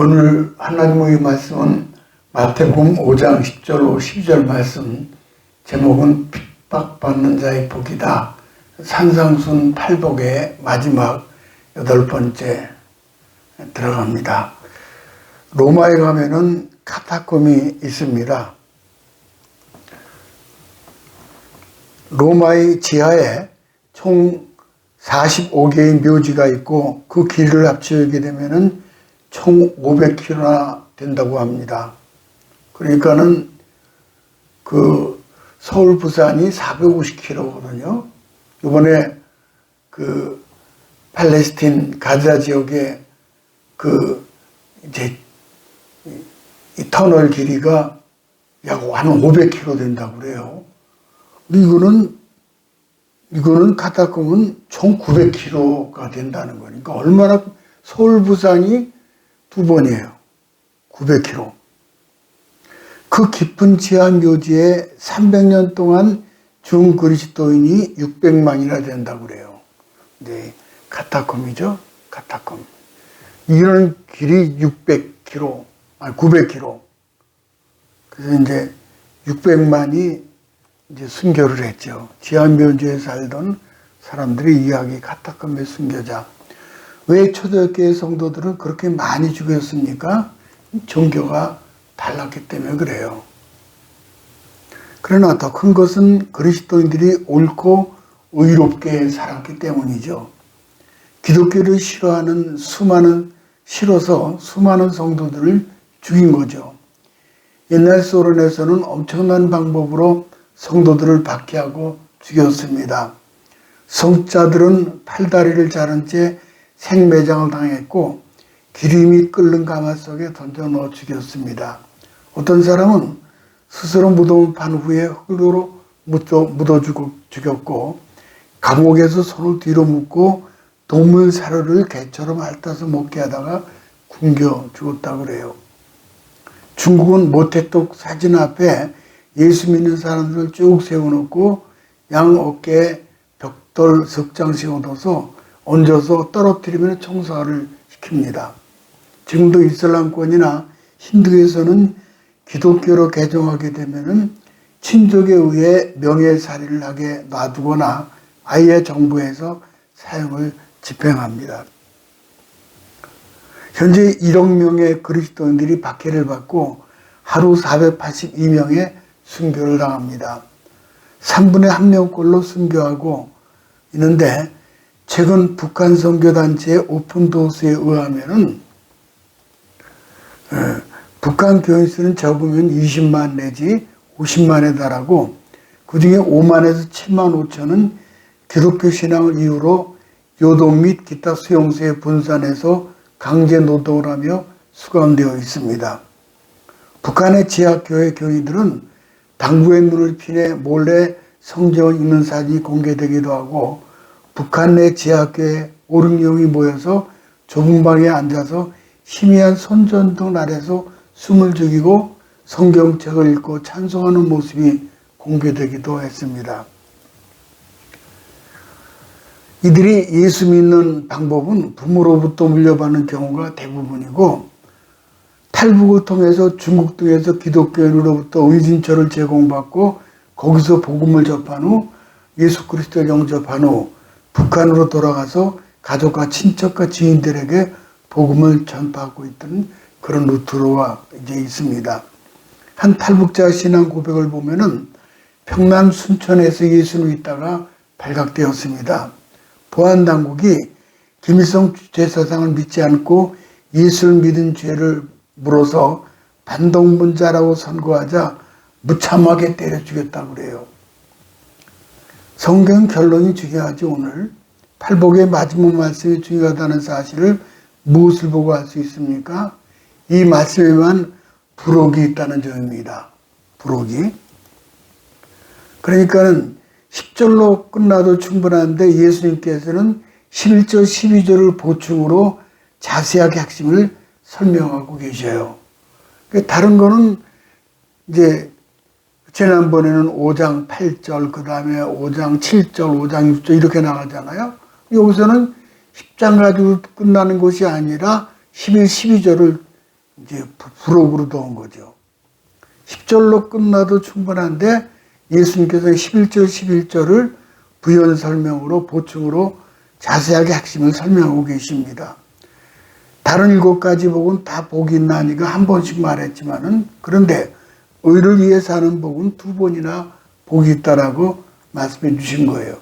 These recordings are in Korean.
오늘 하나님의 말씀은 마태복음 5장 10절 12절 말씀, 제목은 핍박받는 자의 복이다. 산상순 팔복의 마지막 8번째 들어갑니다. 로마에 가면은 카타콤이 있습니다. 로마의 지하에 총 45개의 묘지가 있고 그 길이를 합치게 되면은 총 500km나 된다고 합니다. 그러니까는 그 서울 부산이 450km거든요. 이번에 그 팔레스틴 가자 지역에 그 이제 이 터널 길이가 약 한 500km 된다고 그래요. 이거는 카타콤은 총 900km가 된다는 거니까 얼마나, 서울 부산이 2번이에요. 900km. 그 깊은 지하 묘지에 300년 동안 중 그리스도인이 600만이나 된다고 그래요. 네, 카타콤이죠. 카타콤. 이런 길이 600km, 아니 900km. 그래서 이제 600만이 이제 순교를 했죠. 지하 묘지에 살던 사람들의 이야기, 카타콤의 순교자. 왜 초대교회 성도들은 그렇게 많이 죽였습니까? 종교가 달랐기 때문에 그래요. 그러나 더 큰 것은 그리스도인들이 옳고 의롭게 살았기 때문이죠. 기독교를 싫어서 수많은 성도들을 죽인 거죠. 옛날 소련에서는 엄청난 방법으로 성도들을 박해하고 죽였습니다. 성자들은 팔다리를 자른 채 생매장을 당했고 기름이 끓는 가마 속에 던져 넣어 죽였습니다. 어떤 사람은 스스로 무덤을 판 후에 흙으로 묻어 죽였고, 감옥에서 손을 뒤로 묶고 동물 사료를 개처럼 핥아서 먹게 하다가 굶겨 죽었다고 그래요. 중국은 모태똑 사진 앞에 예수 믿는 사람들을 쭉 세워놓고 양 어깨에 벽돌 석장 세워둬서 얹어서 떨어뜨리면 총살을 시킵니다. 지금도 이슬람권이나 힌두에서는 기독교로 개종하게 되면은 친족에 의해 명예살인을 하게 놔두거나 아예 정부에서 사형을 집행합니다. 현재 1억 명의 그리스도인들이 박해를 받고 하루 482명의 순교를 당합니다. 3분의 1명꼴로 순교하고 있는데, 최근 북한 선교단체의 오픈도스에 의하면은 북한 교인 수는 적으면 20만 내지 50만에 달하고, 그 중에 5만에서 7만 5천은 기독교 신앙을 이유로 요동 및 기타 수용소에 분산해서 강제 노동을 하며 수감되어 있습니다. 북한의 지하교회 교인들은 당부의 눈을 피해 몰래 성경을 읽는 사진이 공개되기도 하고, 북한 내 지하교회 5,6명이 모여서 좁은 방에 앉아서 희미한 손전등 아래서 숨을 죽이고 성경책을 읽고 찬송하는 모습이 공개되기도 했습니다. 이들이 예수 믿는 방법은 부모로부터 물려받는 경우가 대부분이고, 탈북을 통해서 중국 등에서 기독교인으로부터 의진처를 제공받고 거기서 복음을 접한 후 예수 그리스도를 영접한 후 북한으로 돌아가서 가족과 친척과 지인들에게 복음을 전파하고 있던 그런 루트로가 이제 있습니다. 한 탈북자 신앙 고백을 보면은 평남 순천에서 예수를 믿다가 발각되었습니다. 보안 당국이 김일성 제사상을 믿지 않고 예수를 믿은 죄를 물어서 반동문자라고 선고하자 무참하게 때려 죽였다고 그래요. 성경 결론이 중요하죠. 오늘 팔복의 마지막 말씀이 중요하다는 사실을 무엇을 보고 알 수 있습니까? 이 말씀에만 부록이 있다는 점입니다. 부록이. 그러니까는 10절로 끝나도 충분한데 예수님께서는 11절, 12절을 보충으로 자세하게 핵심을 설명하고 계셔요. 다른 거는 이제 지난번에는 5장 8절, 그 다음에 5장 7절, 5장 6절 이렇게 나가잖아요. 여기서는 10장 가지고 끝나는 것이 아니라 11, 12절을 이제 부록으로 넣은 거죠. 10절로 끝나도 충분한데 예수님께서 11절, 11절을 부연 설명으로 보충으로 자세하게 핵심을 설명하고 계십니다. 다른 7가지 복은 다 복이 있나니까 한 번씩 말했지만은 그런데 의를 위해 사는 복은 2번이나 복이 있다라고 말씀해 주신 거예요.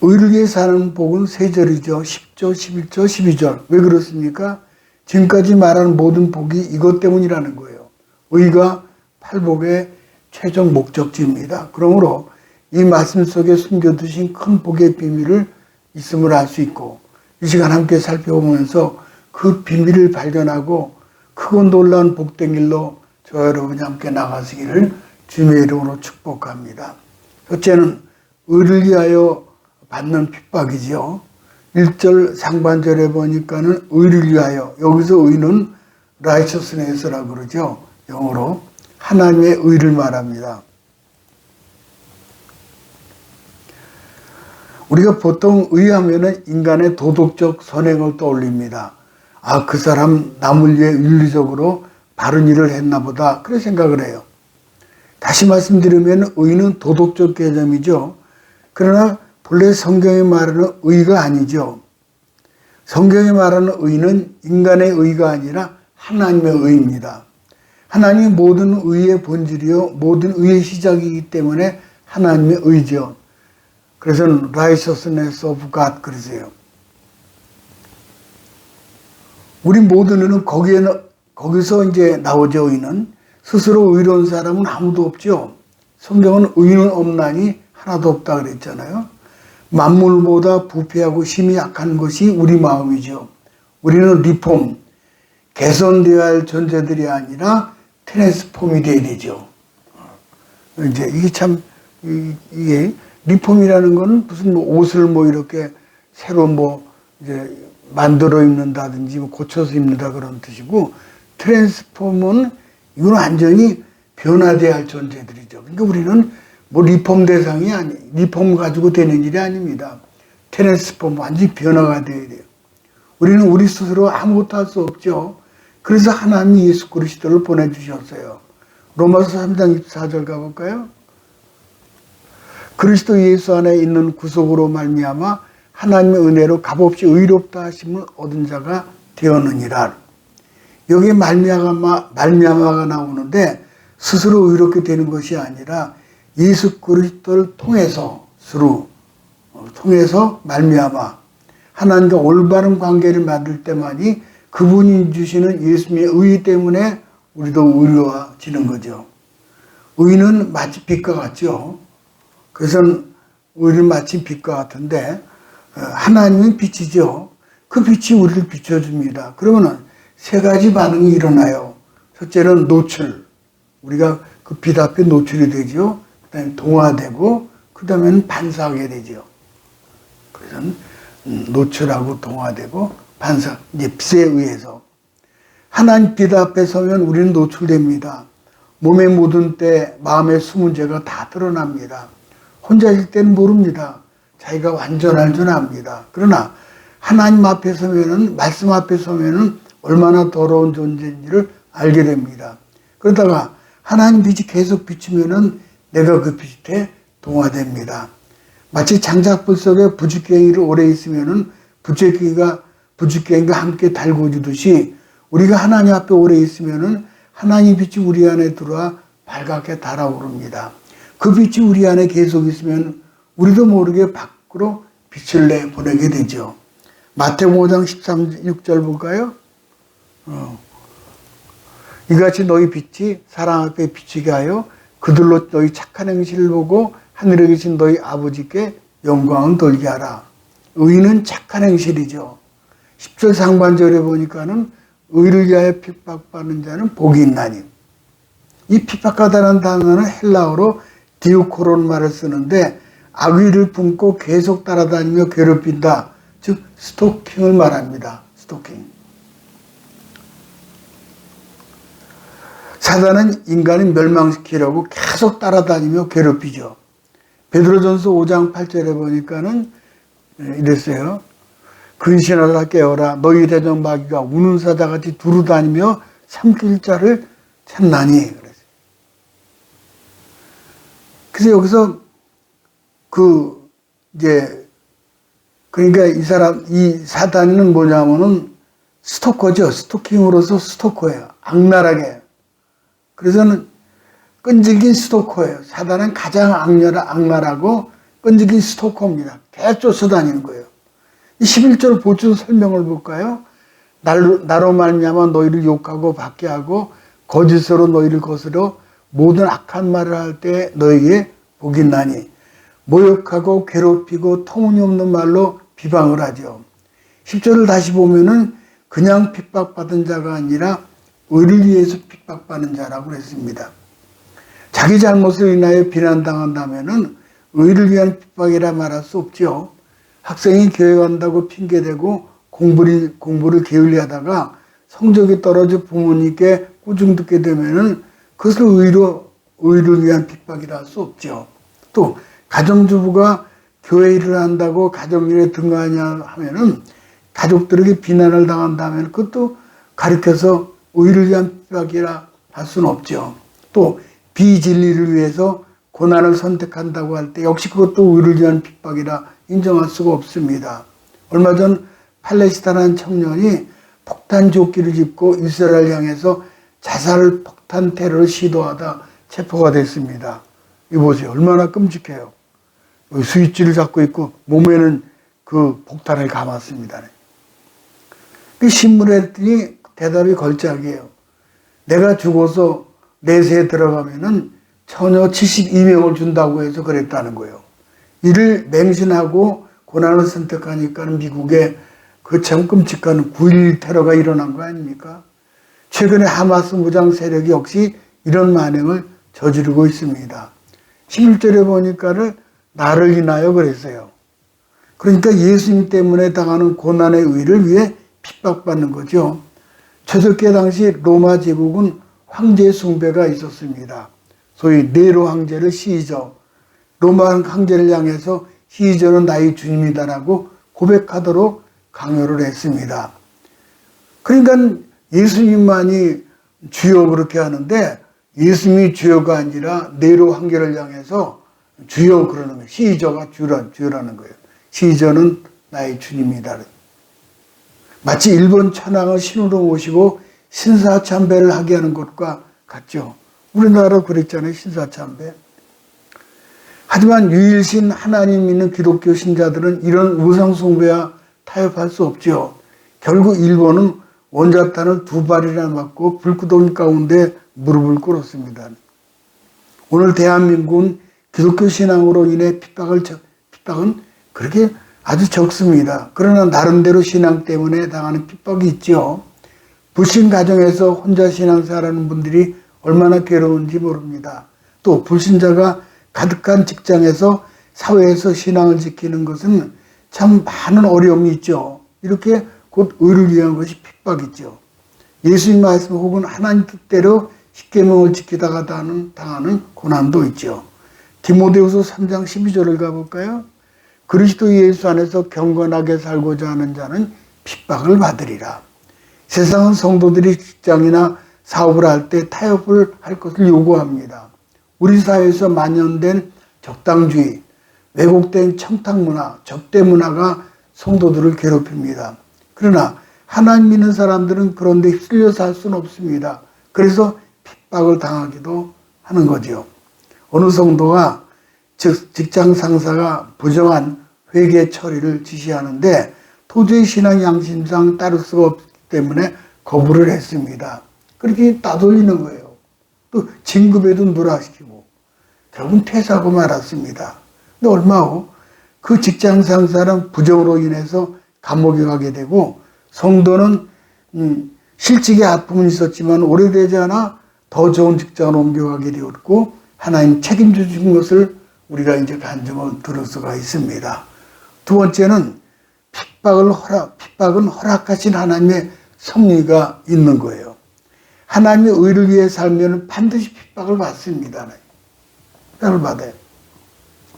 의를 위해 사는 복은 3절이죠. 10절, 11절, 12절. 왜 그렇습니까? 지금까지 말한 모든 복이 이것 때문이라는 거예요. 의가 팔복의 최종 목적지입니다. 그러므로 이 말씀 속에 숨겨두신 큰 복의 비밀을 있음을 알 수 있고 이 시간 함께 살펴보면서 그 비밀을 발견하고 크고 놀라운 복된 길로 저와 여러분이 함께 나가시기를 주님의 이름으로 축복합니다. 첫째는 의를 위하여 받는 핍박이지요. 1절 상반절에 보니까는 의를 위하여, 여기서 의는 righteousness라고 그러죠. 영어로 하나님의 의를 말합니다. 우리가 보통 의하면은 인간의 도덕적 선행을 떠올립니다. 아, 그 사람 남을 위해 윤리적으로 바른 일을 했나 보다. 그렇게 생각을 해요. 다시 말씀드리면 의는 도덕적 개념이죠. 그러나 본래 성경이 말하는 의가 아니죠. 성경이 말하는 의는 인간의 의가 아니라 하나님의 의입니다. 하나님이 모든 의의 본질이요 모든 의의 시작이기 때문에 하나님의 의죠. 그래서 righteousness of God 그러세요. 우리 모두는 거기서 이제 나오죠. 의는 스스로 의로운 사람은 아무도 없죠. 성경은 의는 없나니 하나도 없다 그랬잖아요. 만물보다 부패하고 힘이 약한 것이 우리 마음이죠. 우리는 리폼, 개선되어야 할 존재들이 아니라 트랜스폼이 되어야 되죠. 이제 이게 참 이게 리폼이라는 건 무슨 옷을 이렇게 새로 이제 만들어 입는다든지 고쳐서 입는다 그런 뜻이고, 트랜스폼은 이건 완전히 변화돼야 할 존재들이죠. 그러니까 우리는 리폼 대상이 리폼 가지고 되는 일이 아닙니다. 트랜스폼, 완전히 변화가 돼야 돼요. 우리는 우리 스스로 아무것도 할 수 없죠. 그래서 하나님이 예수 그리스도를 보내주셨어요. 로마서 3장 24절 가볼까요? 그리스도 예수 안에 있는 구속으로 말미암아 하나님의 은혜로 값없이 의롭다 하심을 얻은 자가 되었느니라. 여기에 말미암아가 나오는데 스스로 의롭게 되는 것이 아니라 예수 그리스도를 통해서 말미암아 하나님과 올바른 관계를 만들 때만이 그분이 주시는 예수님의 의 때문에 우리도 의로워지는 거죠. 의는 마치 빛과 같죠. 그래서 의는 마치 빛과 같은데 하나님은 빛이죠. 그 빛이 우리를 비춰줍니다. 그러면 3가지 반응이 일어나요. 첫째는 노출. 우리가 그 빛 앞에 노출이 되죠. 그 다음에 동화되고 그 다음에는 반사하게 되죠. 그래서 노출하고 동화되고 반사, 이제 빛에 의해서. 하나님 빛 앞에 서면 우리는 노출됩니다. 몸에 묻은 때 마음에 숨은 죄가 다 드러납니다. 혼자일 때는 모릅니다. 자기가 완전할 줄 압니다. 그러나 하나님 앞에 서면은, 말씀 앞에 서면은 얼마나 더러운 존재인지를 알게 됩니다. 그러다가 하나님 빛이 계속 비치면은 내가 그 빛에 동화됩니다. 마치 장작불 속에 부직갱이를 오래 있으면은 부직갱이가 함께 달궈지듯이 우리가 하나님 앞에 오래 있으면은 하나님 빛이 우리 안에 들어와 밝게 달아오릅니다. 그 빛이 우리 안에 계속 있으면 우리도 모르게 밖으로 빛을 내보내게 되죠. 마태복음 5장 6절 볼까요? 이같이 너희 빛이 사람 앞에 비치게 하여 그들로 너희 착한 행실을 보고 하늘에 계신 너희 아버지께 영광을 돌게 하라. 의는 착한 행실이죠. 10절 상반절에 보니까는 의를 위하여 핍박받는 자는 복이 있나니. 이 핍박하다는 단어는 헬라어로 디오코론 말을 쓰는데 악의를 품고 계속 따라다니며 괴롭힌다. 즉 스토킹을 말합니다. 스토킹. 사단은 인간을 멸망시키려고 계속 따라다니며 괴롭히죠. 베드로전서 5장 8절에 보니까는 이랬어요. 근신하라 깨어라. 너희 대적 마귀가 우는 사자같이 두루다니며 삼킬 자를 찾나니. 그래서 여기서 그러니까 이 사단은 뭐냐면은 스토커죠. 스토킹으로서 스토커예요. 악랄하게. 그래서는 끈질긴 스토커예요. 사단은 가장 악랄하고 끈질긴 스토커입니다. 계속 쫓아다니는 거예요. 11절 보충 설명을 볼까요? 나로 말미암아 너희를 욕하고 박해하고 거짓으로 너희를 거스려 모든 악한 말을 할 때 너희에게 복이 나니 모욕하고 괴롭히고 터무니없는 말로 비방을 하죠. 10절을 다시 보면은 그냥 핍박받은 자가 아니라 의를 위해서 핍박받는 자라고 했습니다. 자기 잘못을 인하여 비난당한다면은 의를 위한 핍박이라 말할 수 없죠. 학생이 교회 간다고 핑계대고 공부를 게을리하다가 성적이 떨어져 부모님께 꾸중 듣게 되면은 그것을 의를 위한 핍박이라 할 수 없죠. 또 가정주부가 교회 일을 한다고 가정일에 등하냐 하면은 가족들에게 비난을 당한다면 그것도 가르쳐서 의를 위한 핍박이라 할 수는 없죠. 또 비진리를 위해서 고난을 선택한다고 할 때 역시 그것도 의를 위한 핍박이라 인정할 수가 없습니다. 얼마 전 팔레스타인 한 청년이 폭탄 조끼를 입고 이스라엘 향해서 자살 폭탄 테러를 시도하다 체포가 됐습니다. 이거 보세요. 얼마나 끔찍해요. 스위치를 잡고 있고 몸에는 그 폭탄을 감았습니다. 그 신문에 했더니 대답이 걸작이에요. 내가 죽어서 내세에 들어가면은 처녀 72명을 준다고 해서 그랬다는 거예요. 이를 맹신하고 고난을 선택하니까는 미국에 그 참 끔찍한 9.11 테러가 일어난 거 아닙니까? 최근에 하마스 무장 세력이 역시 이런 만행을 저지르고 있습니다. 11절에 보니까는 나를 인하여 그랬어요. 그러니까 예수님 때문에 당하는 고난의 의를 위해 핍박받는 거죠. 초대교회 당시 로마 제국은 황제 숭배가 있었습니다. 소위 네로 황제를 시저, 로마 황제를 향해서 시저는 나의 주님이다라고 고백하도록 강요를 했습니다. 그러니까 예수님만이 주여 그렇게 하는데 예수님이 주여가 아니라 네로 황제를 향해서 주여 그러는 거예요. 시저가 주여라는 거예요. 시저는 나의 주님이다. 마치 일본 천황을 신으로 모시고 신사참배를 하게 하는 것과 같죠. 우리나라 그랬잖아요. 신사참배. 하지만 유일신 하나님 믿는 기독교 신자들은 이런 우상숭배와 타협할 수 없죠. 결국 일본은 원자탄을 2발이나 맞고 불구덩이 가운데 무릎을 꿇었습니다. 오늘 대한민국은 기독교 신앙으로 인해 핍박은 그렇게 아주 적습니다. 그러나 나름대로 신앙 때문에 당하는 핍박이 있죠. 불신 가정에서 혼자 신앙생활하는 분들이 얼마나 괴로운지 모릅니다. 또 불신자가 가득한 직장에서 사회에서 신앙을 지키는 것은 참 많은 어려움이 있죠. 이렇게 곧 의를 위한 것이 핍박이죠. 예수님 말씀 혹은 하나님 뜻대로 십계명을 지키다가 당하는 고난도 있죠. 디모데후서 3장 12절을 가볼까요? 그리스도 예수 안에서 경건하게 살고자 하는 자는 핍박을 받으리라. 세상은 성도들이 직장이나 사업을 할 때 타협을 할 것을 요구합니다. 우리 사회에서 만연된 적당주의, 왜곡된 청탁문화, 접대문화가 성도들을 괴롭힙니다. 그러나 하나님 믿는 사람들은 그런 데 휩쓸려 살 수는 없습니다. 그래서 핍박을 당하기도 하는 거죠. 어느 성도가 즉 직장 상사가 부정한 회계 처리를 지시하는데 도저히 신앙 양심상 따를 수가 없기 때문에 거부를 했습니다. 그렇게 따돌리는 거예요. 또 진급에도 누락시키고 결국은 퇴사하고 말았습니다. 근데 얼마 후 그 직장 상사는 부정으로 인해서 감옥에 가게 되고 성도는 실직의 아픔은 있었지만 오래되지 않아 더 좋은 직장으로 옮겨가게 되었고 하나님 책임져 주신 것을 우리가 이제 간증을 들을 수가 있습니다. 두 번째는 핍박은 허락하신 하나님의 섭리가 있는 거예요. 하나님의 의를 위해 살면 반드시 핍박을 받습니다. 핍박을 받아요.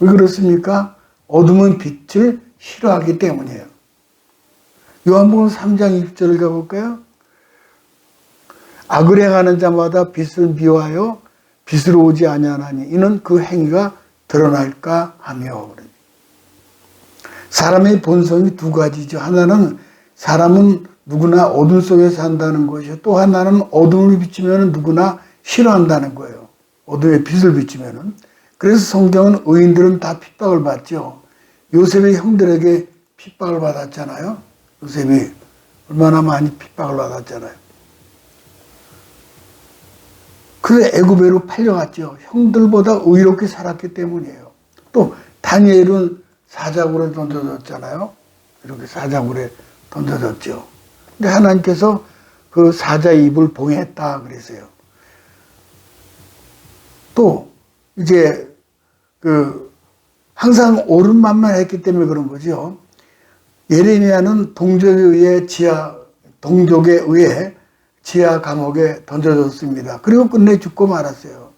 왜 그렇습니까? 어둠은 빛을 싫어하기 때문이에요. 요한복음 3장 20절을 가볼까요? 악을 행하는 자마다 빛을 미워하여 빛으로 오지 아니하나니 이는 그 행위가 드러날까 하며. 사람의 본성이 두 가지죠. 하나는 사람은 누구나 어둠 속에 산다는 것이요. 또 하나는 어둠을 비추면 누구나 싫어한다는 거예요. 어둠에 빛을 비추면은. 그래서 성경은 의인들은 다 핍박을 받죠. 요셉의 형들에게 핍박을 받았잖아요. 요셉이 얼마나 많이 핍박을 받았잖아요. 그래서 애굽으로 팔려갔죠. 형들보다 의롭게 살았기 때문이에요. 또 다니엘은 사자굴에 던져졌잖아요. 이렇게 사자굴에 던져졌죠. 근데 하나님께서 그 사자의 입을 봉했다 그랬어요. 또 이제 항상 옳은 말만 했기 때문에 그런 거죠. 예레미야는 동족에 의해 지하 감옥에 던져졌습니다. 그리고 끝내 죽고 말았어요.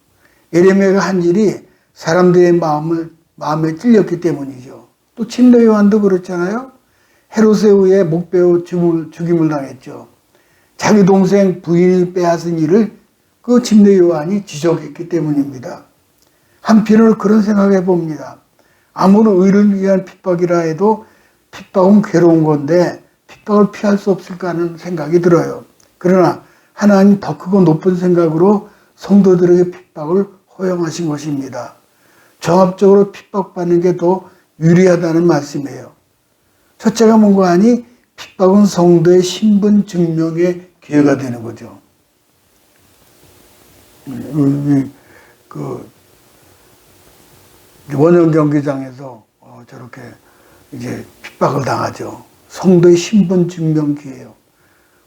예레미야가 한 일이 사람들의 마음에 찔렸기 때문이죠. 또 침례 요한도 그렇잖아요. 헤롯에 의해 목베어 죽임을 당했죠. 자기 동생 부인이 빼앗은 일을 그 침례 요한이 지적했기 때문입니다. 한편으로 그런 생각해 봅니다. 아무런 의를 위한 핍박이라 해도 핍박은 괴로운 건데 핍박을 피할 수 없을까 하는 생각이 들어요. 그러나 하나님 더 크고 높은 생각으로 성도들에게 핍박을 허용하신 것입니다. 종합적으로 핍박받는 게 더 유리하다는 말씀이에요. 첫째가 뭔가 하니 핍박은 성도의 신분 증명의 기회가 되는 거죠. 원형 경기장에서 저렇게 이제 핍박을 당하죠. 성도의 신분 증명 기회예요.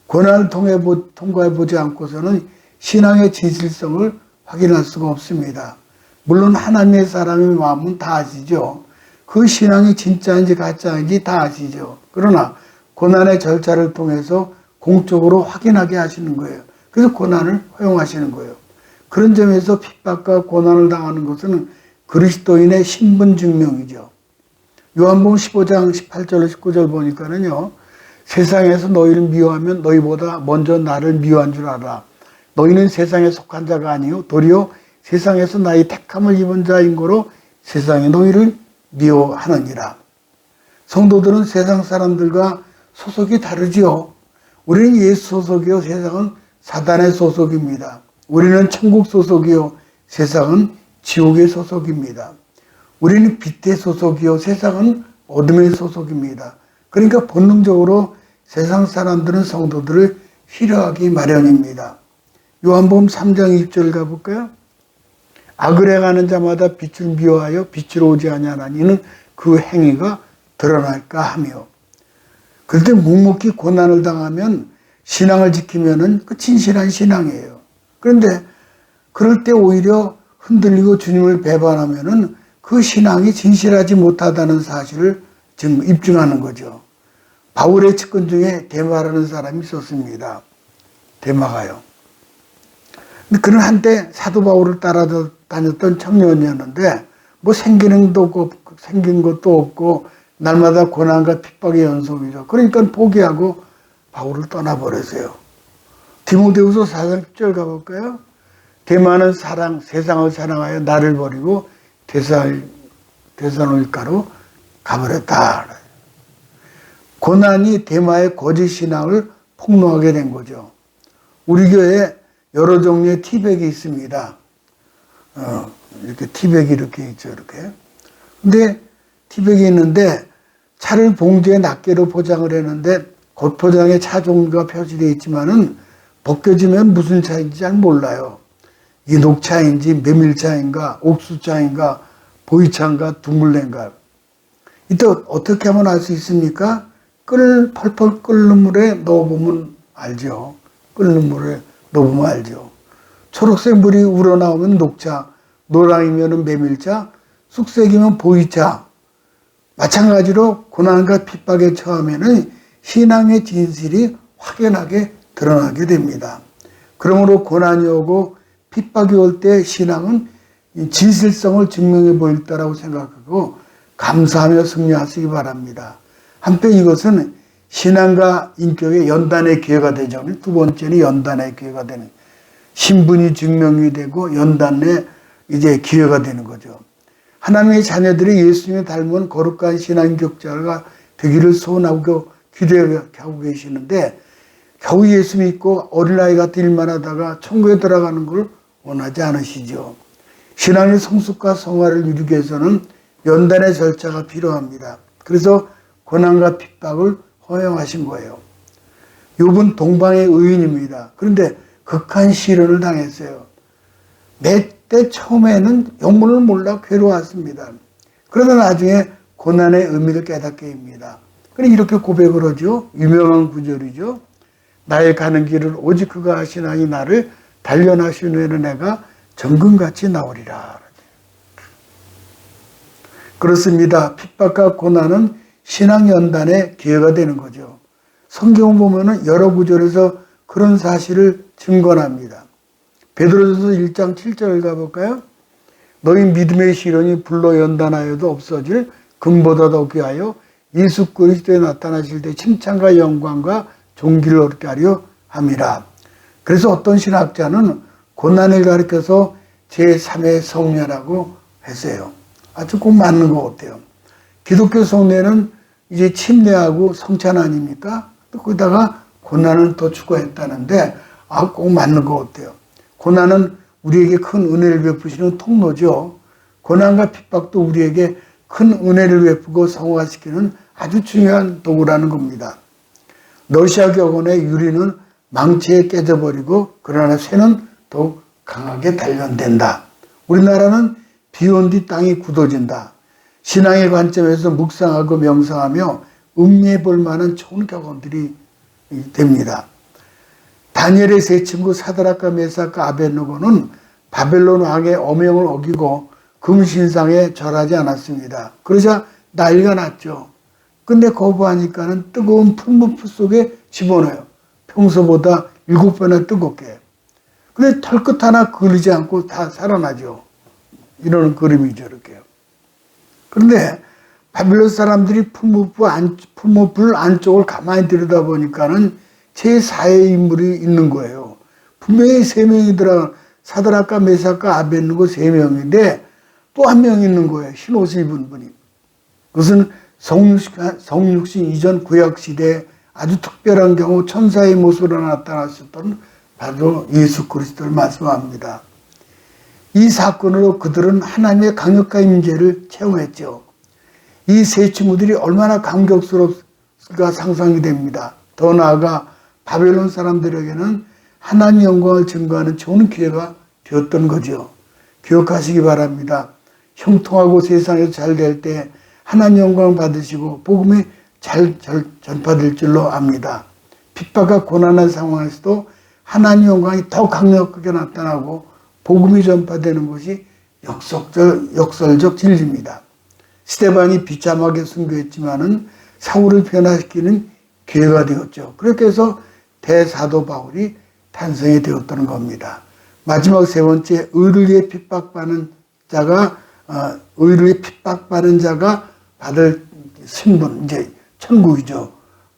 고난을 통과해 보지 않고서는 신앙의 진실성을 확인할 수가 없습니다. 물론 하나님의 사람의 마음은 다 아시죠. 그 신앙이 진짜인지 가짜인지 다 아시죠. 그러나 고난의 절차를 통해서 공적으로 확인하게 하시는 거예요. 그래서 고난을 허용하시는 거예요. 그런 점에서 핍박과 고난을 당하는 것은 그리스도인의 신분 증명이죠. 요한복음 15장 18절 19절 보니까는요. 세상에서 너희를 미워하면 너희보다 먼저 나를 미워한 줄 알아. 너희는 세상에 속한 자가 아니요 도리어 세상에서 나의 택함을 입은 자인 거로 세상이 너희를 미워하느니라. 성도들은 세상 사람들과 소속이 다르지요. 우리는 예수 소속이요 세상은 사단의 소속입니다. 우리는 천국 소속이요 세상은 지옥의 소속입니다. 우리는 빛의 소속이요 세상은 어둠의 소속입니다. 그러니까 본능적으로 세상 사람들은 성도들을 싫어하기 마련입니다. 요한복음 3장 1절 가볼까요? 악을 행하는 자마다 빛을 미워하여 빛으로 오지 아니하나니 이는 그 행위가 드러날까 하며. 그런데 묵묵히 고난을 당하면 신앙을 지키면은 그 진실한 신앙이에요. 그런데 그럴 때 오히려 흔들리고 주님을 배반하면은 그 신앙이 진실하지 못하다는 사실을 입증하는 거죠. 바울의 측근 중에 데마라는 사람이 있었습니다. 데마가요. 그는 한때 사도 바울을 따라다녔던 청년이었는데 뭐 생긴 것도 없고 날마다 고난과 핍박의 연속이죠. 그러니까 포기하고 바울을 떠나버렸어요. 디모데후서 4장 10절 가볼까요? 데마는 세상을 사랑하여 나를 버리고 데살로니가로 가버렸다. 고난이 데마의 거짓 신앙을 폭로하게 된 거죠. 우리 교회에 여러 종류의 티백이 있습니다. 이렇게 티백이 이렇게 있죠, 이렇게. 근데 티백이 있는데 차를 봉지에 낱개로 포장을 했는데 겉포장에 차 종류가 표시되어 있지만은 벗겨지면 무슨 차인지 잘 몰라요. 이게 녹차인지 메밀차인가 옥수차인가 보이차인가 둥글레인가. 이때 어떻게 하면 알 수 있습니까? 펄펄 끓는 물에 넣어보면 알죠. 끓는 물에 넣어보면 알죠. 초록색 물이 우러나오면 녹차, 노랑이면 메밀차, 쑥색이면 보이차. 마찬가지로 고난과 핍박에 처하면은 신앙의 진실이 확연하게 드러나게 됩니다. 그러므로 고난이 오고 핍박이 올 때 신앙은 진실성을 증명해 보일 거라고 생각하고 감사하며 승리하시기 바랍니다. 한편 이것은 신앙과 인격의 연단의 기회가 되죠. 두 번째는 연단의 기회가 되는, 신분이 증명이 되고 연단의 이제 기회가 되는 거죠. 하나님의 자녀들이 예수님을 닮은 거룩한 신앙격자가 되기를 소원하고 기대하고 계시는데, 겨우 예수 믿고 어린아이 같은 일만 하다가 천국에 들어가는 걸 원하지 않으시죠. 신앙의 성숙과 성화를 이루기 위해서는 연단의 절차가 필요합니다. 그래서 고난과 핍박을 허용하신 거예요. 욥은 동방의 의인입니다. 그런데 극한 시련을 당했어요. 때 처음에는 영문을 몰라 괴로웠습니다. 그러다 나중에 고난의 의미를 깨닫게 됩니다. 그래서 이렇게 고백을 하죠. 유명한 구절이죠. 나의 가는 길을 오직 그가 하시나니 나를 단련하신 후에는 내가 정금같이 나오리라. 그렇습니다. 핍박과 고난은 신앙연단의 기회가 되는 거죠. 성경을 보면은 여러 구절에서 그런 사실을 증거합니다. 베드로전서 1장 7절을 가볼까요? 너희 믿음의 시련이 불로 연단하여도 없어질 금보다 더 귀하여 예수 그리스도에 나타나실 때 칭찬과 영광과 존귀를 얻게 하려 함이라. 그래서 어떤 신학자는 고난을 가리켜서 제3의 성례라고 했어요. 아주 꼭 맞는 것 같아요. 기독교 성례는 이제 침례하고 성찬 아닙니까? 또 거기다가 고난은 또 추가했다는데 꼭 맞는 것 같아요. 고난은 우리에게 큰 은혜를 베푸시는 통로죠. 고난과 핍박도 우리에게 큰 은혜를 베푸고 성화시키는 아주 중요한 도구라는 겁니다. 러시아 격언의 유리는 망치에 깨져버리고 그러나 쇠는 더욱 강하게 단련된다. 우리나라는 비온 뒤 땅이 굳어진다. 신앙의 관점에서 묵상하고 명상하며 음미해 볼 만한 좋은 격언들이 됩니다. 다니엘의 세 친구 사드락과 메삭과 아벳느고는 바벨론 왕의 어명을 어기고 금신상에 절하지 않았습니다. 그러자 난리가 났죠. 근데 거부하니까는 뜨거운 풀무풀 속에 집어넣어요. 평소보다 7배나 뜨겁게. 근데 털끝 하나 그리지 않고 다 살아나죠. 이런 그림이죠, 이렇게요. 그런데 바벨론 사람들이 풀무풀 안쪽을 가만히 들여다보니까는 제4의 인물이 있는 거예요. 분명히 3명이 들어간 사드락과 메삭과 아벳느고 3명인데 또 한 명 있는 거예요. 흰 옷을 입은 분이. 그것은 성육신 이전 구약시대에 아주 특별한 경우 천사의 모습으로 나타나셨던 바로 예수 그리스도를 말씀합니다. 이 사건으로 그들은 하나님의 강력한 임재를 체험했죠. 이 세 친구들이 얼마나 감격스럽을까 상상이 됩니다. 더 나아가 바벨론 사람들에게는 하나님 영광을 증거하는 좋은 기회가 되었던 거죠. 기억하시기 바랍니다. 형통하고 세상에서 잘 될 때 하나님 영광 받으시고 복음이 잘 전파될 줄로 압니다. 핍박과 고난의 상황에서도 하나님 영광이 더 강력하게 나타나고 복음이 전파되는 것이 역설적 진리입니다. 스데반이 비참하게 순교했지만은 사울을 변화시키는 기회가 되었죠. 그렇게 해서 대사도 바울이 탄생이 되었다는 겁니다. 마지막 세 번째, 의를 위해 핍박받는 자가 받을 신분, 이제 천국이죠.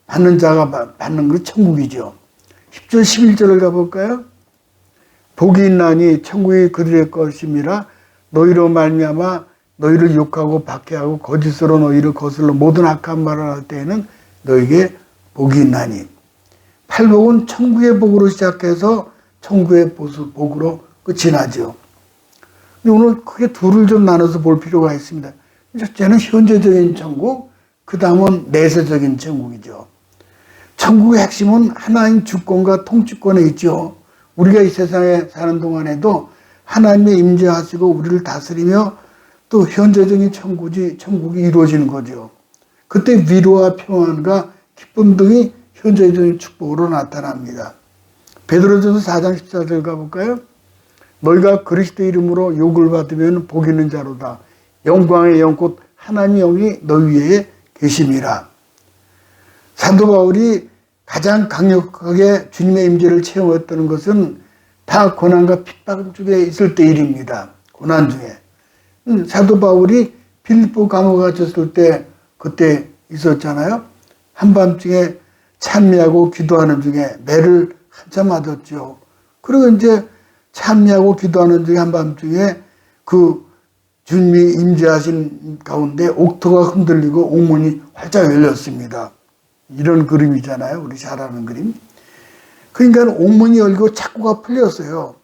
받는 자가 받는 건 천국이죠. 10절 11절을 가볼까요? 복이 있나니 천국이 그들의 것임이라. 너희로 말미암아 너희를 욕하고 박해하고 거짓으로 너희를 거슬러 모든 악한 말을 할 때에는 너희에게 복이 있나니. 팔복은 천국의 복으로 시작해서 천국의 복으로 끝이 나죠. 근데 오늘 크게 둘을 좀 나눠서 볼 필요가 있습니다. 첫째는 현재적인 천국, 그 다음은 내세적인 천국이죠. 천국의 핵심은 하나님 주권과 통치권에 있죠. 우리가 이 세상에 사는 동안에도 하나님의 임재하시고 우리를 다스리며 또 현재적인 천국이 이루어지는 거죠. 그때 위로와 평안과 기쁨 등이 현재적인 축복으로 나타납니다. 베드로전서 4장 14절 가볼까요? 너희가 그리스도 이름으로 욕을 받으면 복 있는 자로다. 영광의 영 곧 하나님의 영이 너희 위에 계심이라. 사도 바울이 가장 강력하게 주님의 임재를 체험했다는 것은 다 고난과 핍박 중에 있을 때 일입니다. 고난 중에. 사도 바울이 빌립보 감옥에 갇혔을 때 그때 있었잖아요. 한밤중에 찬미하고 기도하는 중에 매를 한참 맞았죠. 그리고 이제 찬미하고 기도하는 중에 한밤중에 그 주님이 임재하신 가운데 옥토가 흔들리고 옥문이 활짝 열렸습니다. 이런 그림이잖아요. 우리 잘 아는 그림. 그러니까 옥문이 열리고 착고가 풀렸어요.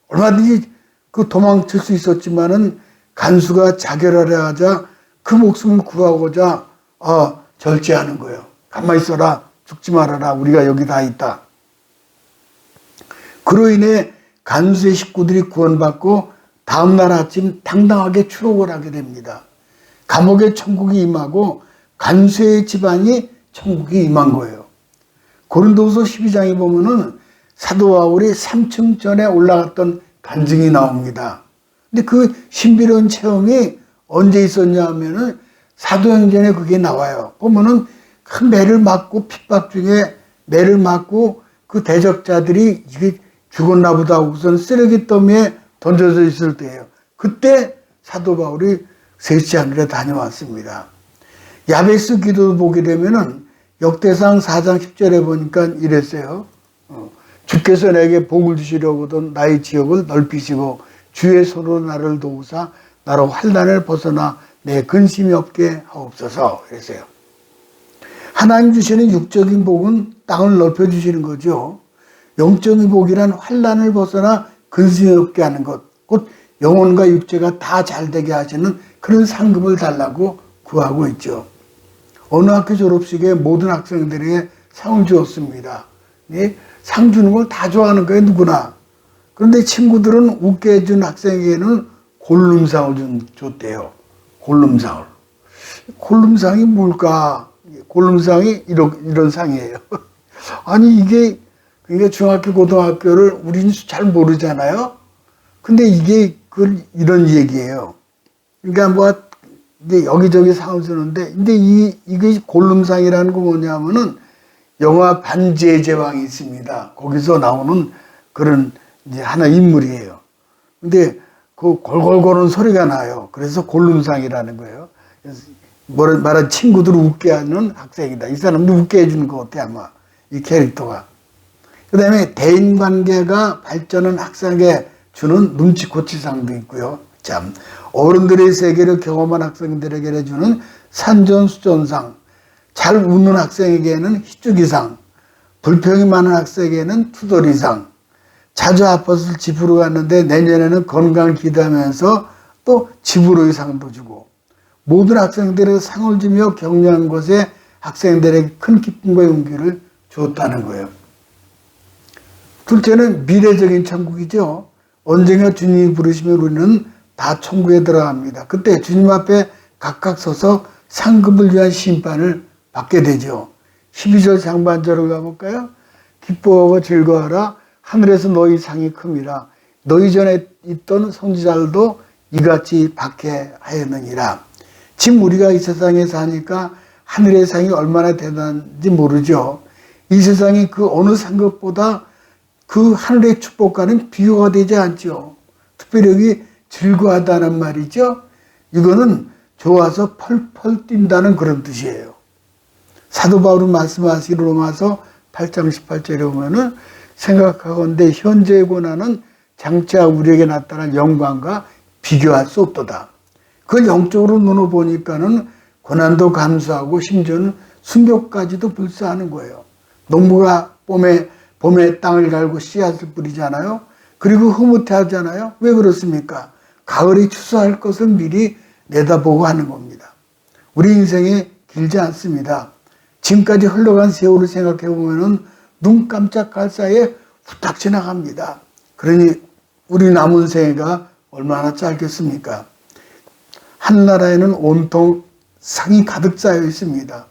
얼마든지 그 도망칠 수 있었지만은 간수가 자결하려 하자 그 목숨을 구하고자 절제하는 거예요. 가만히 있어라. 죽지 말아라. 우리가 여기 다 있다. 그로 인해 간수의 식구들이 구원받고 다음날 아침 당당하게 출옥을 하게 됩니다. 감옥에 천국이 임하고 간수의 집안이 천국이 임한 거예요. 고린도후서 12장에 보면은 사도 바울이 3층 전에 올라갔던 간증이 나옵니다. 근데 그 신비로운 체험이 언제 있었냐 하면은 사도행전에 그게 나와요. 보면은 큰 매를 맞고 핍박 중에 매를 맞고 그 대적자들이 이게 죽었나 보다 하고선 쓰레기 더미에 던져져 있을 때예요. 그때 사도 바울이 셋째 하늘에 다녀왔습니다. 야베스 기도를 보게 되면은 역대상 4장 10절에 보니까 이랬어요. 주께서 내게 복을 주시려거든 나의 지역을 넓히시고 주의 손으로 나를 도우사 나로 환난을 벗어나 내 근심이 없게 하옵소서. 그랬어요. 하나님 주시는 육적인 복은 땅을 넓혀주시는 거죠. 영적인 복이란 환난을 벗어나 근심이 없게 하는 것, 곧 영혼과 육체가 다 잘되게 하시는 그런 상급을 달라고 구하고 있죠. 어느 학교 졸업식에 모든 학생들에게 상을 주었습니다. 상 주는 걸 다 좋아하는 거예요, 누구나. 그런데 친구들은 웃게 해준 학생에게는 골룸상을 줬대요. 골룸상을. 골룸상이 뭘까? 골룸상이 이런 상이에요. 아니, 이게, 그러니까 중학교, 고등학교를 우리는 잘 모르잖아요? 근데 이게 이런 얘기예요. 그러니까 뭐, 이제 여기저기 상을 주는데, 근데 이게 골룸상이라는 거 뭐냐면은 영화 반지의 제왕이 있습니다. 거기서 나오는 그런 이제 하나 인물이에요. 근데 그 골골거리는 소리가 나요. 그래서 골룸상이라는 거예요. 말한 친구들을 웃게 하는 학생이다. 이 사람도 웃게 해주는 것 같아, 아마. 이 캐릭터가. 그 다음에 대인관계가 발전한 학생에게 주는 눈치코치상도 있고요. 참, 어른들의 세계를 경험한 학생들에게 주는 산전수전상, 잘 웃는 학생에게는 희죽이상, 불평이 많은 학생에게는 투덜이상, 자주 아파서 집으로 갔는데 내년에는 건강 기대하면서 또 집으로의 상도 주고, 모든 학생들에게 상을 주며 격려한 것에 학생들에게 큰 기쁨과 용기를 줬다는 거예요. 둘째는 미래적인 천국이죠. 언젠가 주님이 부르시면 우리는 다 천국에 들어갑니다. 그때 주님 앞에 각각 서서 상급을 위한 심판을 받게 되죠. 12절 상반절을 가볼까요? 기뻐하고 즐거워하라. 하늘에서 너희 상이 큼이라. 너희 전에 있던 선지자들도 이같이 박해하였느니라. 지금 우리가 이 세상에 사니까 하늘의 상이 얼마나 대단한지 모르죠. 이 세상이 그 어느 상급보다 그 하늘의 축복과는 비교가 되지 않죠. 특별히 여기 즐거워하다는 말이죠. 이거는 좋아서 펄펄 뛴다는 그런 뜻이에요. 사도 바울은 말씀하신 로마서 8장 18절에 보면은 생각하건대 현재의 고난은 장차 우리에게 나타날 영광과 비교할 수 없도다. 그걸 영적으로 눈을 보니까는 고난도 감수하고 심지어는 순교까지도 불사하는 거예요. 농부가 봄에 땅을 갈고 씨앗을 뿌리잖아요. 그리고 흐뭇해하잖아요. 왜 그렇습니까? 가을이 추수할 것을 미리 내다보고 하는 겁니다. 우리 인생이 길지 않습니다. 지금까지 흘러간 세월을 생각해 보면은 눈 깜짝할 사이에 후딱 지나갑니다. 그러니 우리 남은 생애가 얼마나 짧겠습니까? 한나라에는 온통 상이 가득 쌓여 있습니다.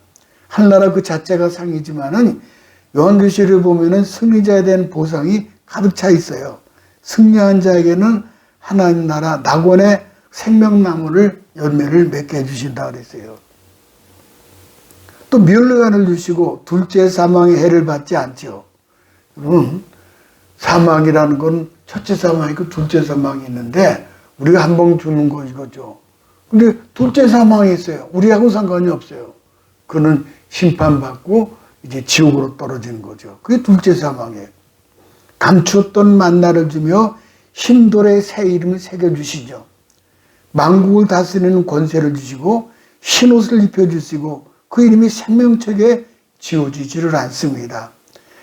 한나라 그 자체가 상이지만은 요한계시를 보면은 승리자에 대한 보상이 가득 차 있어요. 승리한 자에게는 하나님 나라 낙원의 생명나무를 열매를 맺게 해주신다 그랬어요. 또 멸류관을 주시고 둘째 사망의 해를 받지 않죠. 여러분, 사망이라는 건 첫째 사망이 있고 둘째 사망이 있는데 우리가 한 번 죽는 거 이거죠. 근데 둘째 사망이 있어요. 우리하고 상관이 없어요. 그는 심판받고 이제 지옥으로 떨어지는 거죠. 그게 둘째 사망이에요. 감추었던 만나를 주며 흰돌에 새 이름을 새겨주시죠. 만국을 다스리는 권세를 주시고 흰옷을 입혀주시고 그 이름이 생명책에 지워지지를 않습니다.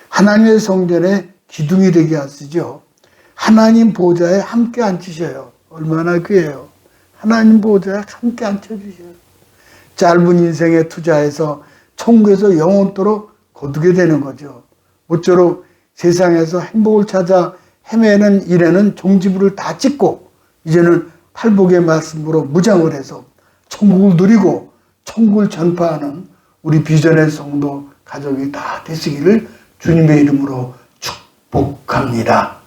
하나님의 성전에 기둥이 되게 하시죠. 하나님 보좌에 함께 앉히셔요. 얼마나 귀해요. 하나님 보좌에 함께 앉혀주셔요. 짧은 인생에 투자해서 천국에서 영원토록 거두게 되는 거죠. 모쪼록 세상에서 행복을 찾아 헤매는 일에는 종지부를 다 찍고 이제는 팔복의 말씀으로 무장을 해서 천국을 누리고 천국을 전파하는 우리 비전의 성도 가족이 다 되시기를 주님의 이름으로 축복합니다.